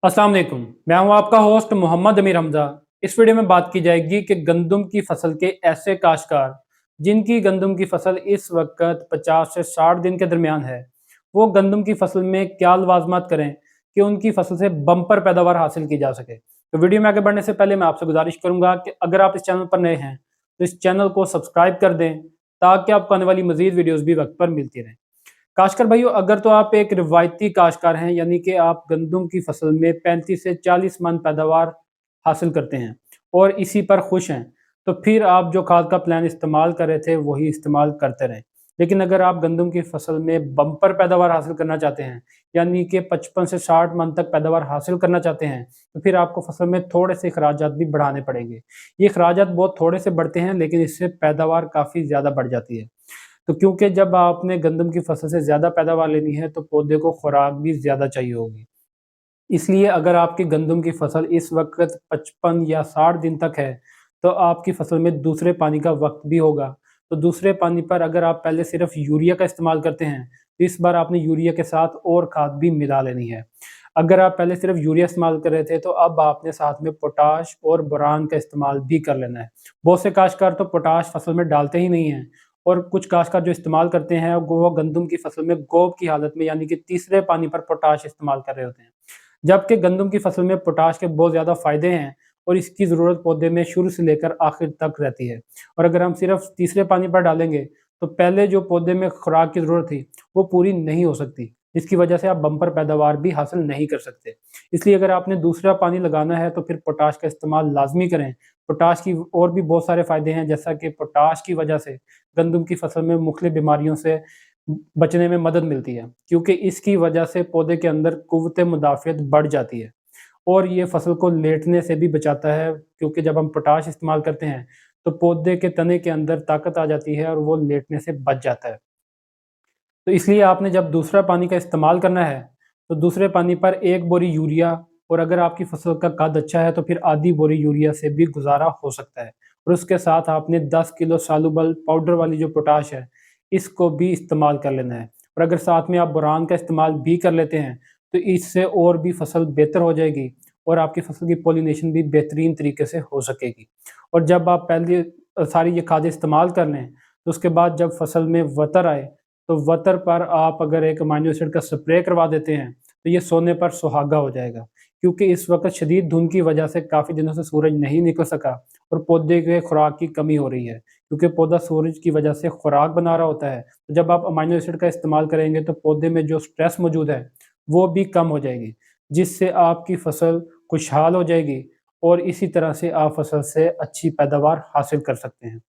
अस्सलाम वालेकुम। मैं हूं आपका होस्ट मोहम्मद अमीर हमजा। इस वीडियो में बात की जाएगी कि गंदम की फसल के ऐसे काश्तकार जिनकी गंदम की फसल इस वक्त 50 से 60 दिन के दरमियान है, वो गंदम की फसल में क्या लवाजमात करें कि उनकी फसल से बम्पर पैदावार हासिल की जा सके। तो वीडियो में आगे बढ़ने से पहले मैं आपसे गुजारिश करूंगा कि अगर आप इस चैनल पर नए हैं तो इस चैनल को सब्सक्राइब कर दें ताकि आपको आने वाली मजीद वीडियोज़ भी वक्त पर मिलती रहें। काश्तकार भाइयों, अगर तो आप एक रिवायती काश्तकार हैं, यानी कि आप गंदम की फसल में 35 से 40 मन पैदावार हासिल करते हैं और इसी पर खुश हैं, तो फिर आप जो खाद का प्लान इस्तेमाल कर रहे थे वही इस्तेमाल करते रहें। लेकिन अगर आप गंदम की फसल में बम्पर पैदावार हासिल करना चाहते हैं, यानी कि 55 से 60 मन तक पैदावार हासिल करना चाहते हैं, तो फिर आपको फसल में थोड़े से अखराजात भी बढ़ाने पड़ेंगे। ये अखराजात बहुत थोड़े से बढ़ते हैं, लेकिन इससे पैदावार काफ़ी ज़्यादा बढ़ जाती है। तो क्योंकि जब आपने गंदम की फसल से ज़्यादा पैदावार लेनी है तो पौधे को खुराक भी ज़्यादा चाहिए होगी। इसलिए अगर आपकी गंदम की फसल इस वक़्त 55 या 60 दिन तक है, तो आपकी फसल में दूसरे पानी का वक़्त भी होगा। तो दूसरे पानी पर अगर आप पहले सिर्फ़ यूरिया का इस्तेमाल करते हैं, तो इस बार आपने यूरिया के साथ और खाद भी मिला लेनी है। अगर आप पहले सिर्फ़ यूरिया इस्तेमाल कर रहे थे, तो अब आपने साथ में पोटाश और बोरान का इस्तेमाल भी कर लेना है। बहुत से काश्तकार तो पोटाश फसल में डालते ही नहीं हैं और कुछ काश्तकार जो इस्तेमाल करते हैं, वो गंदम की फसल में गोब की हालत में, यानी कि तीसरे पानी पर पोटाश इस्तेमाल कर रहे होते हैं। जबकि गंदम की फसल में पोटाश के बहुत ज़्यादा फ़ायदे हैं और इसकी ज़रूरत पौधे में शुरू से लेकर आखिर तक रहती है। और अगर हम सिर्फ तीसरे पानी पर डालेंगे, तो पहले जो पौधे में खुराक की ज़रूरत थी, वो पूरी नहीं हो सकती, जिसकी वजह से आप बम्पर पैदावार भी हासिल नहीं कर सकते। इसलिए अगर आपने दूसरा पानी लगाना है, तो फिर पोटाश का इस्तेमाल लाज़मी करें। पोटाश की और भी बहुत सारे फ़ायदे हैं, जैसा कि पोटाश की वजह से गंदम की फसल में मुख्तलिफ बीमारियों से बचने में मदद मिलती है, क्योंकि इसकी वजह से पौधे के अंदर कुव्वत मुदाफ़ियत बढ़ जाती है और ये फसल को लेटने से भी बचाता है, क्योंकि जब हम पोटाश इस्तेमाल करते हैं, तो पौधे के तने के अंदर ताकत आ जाती है और वो लेटने से बच जाता है। तो इसलिए आपने जब दूसरा पानी का इस्तेमाल करना है, तो दूसरे पानी पर 1 बोरी यूरिया, और अगर आपकी फसल का कद अच्छा है, तो फिर आधी बोरी यूरिया से भी गुज़ारा हो सकता है। और उसके साथ आपने 10 किलो सॉल्युबल पाउडर वाली जो पोटाश है, इसको भी इस्तेमाल कर लेना है। और अगर साथ में आप बोरान का इस्तेमाल भी कर लेते हैं, तो इससे और भी फसल बेहतर हो जाएगी और आपकी फसल की पॉलिनेशन भी बेहतरीन तरीके से हो सकेगी। और जब आप पहले सारी ये खादें इस्तेमाल कर लें, तो उसके बाद जब फसल में वतर आए, तो वतर पर आप अगर एक अमाइनो एसिड का स्प्रे करवा देते हैं, तो ये सोने पर सुहागा हो जाएगा। क्योंकि इस वक़्त शदीद धुंध की वजह से काफ़ी दिनों से सूरज नहीं निकल सका और पौधे के खुराक की कमी हो रही है, क्योंकि पौधा सूरज की वजह से खुराक बना रहा होता है। तो जब आप अमाइनो एसिड का इस्तेमाल करेंगे, तो पौधे में जो स्ट्रेस मौजूद है, वो भी कम हो जाएगी, जिससे आपकी फसल खुशहाल हो जाएगी और इसी तरह से आप फसल से अच्छी पैदावार हासिल कर सकते हैं।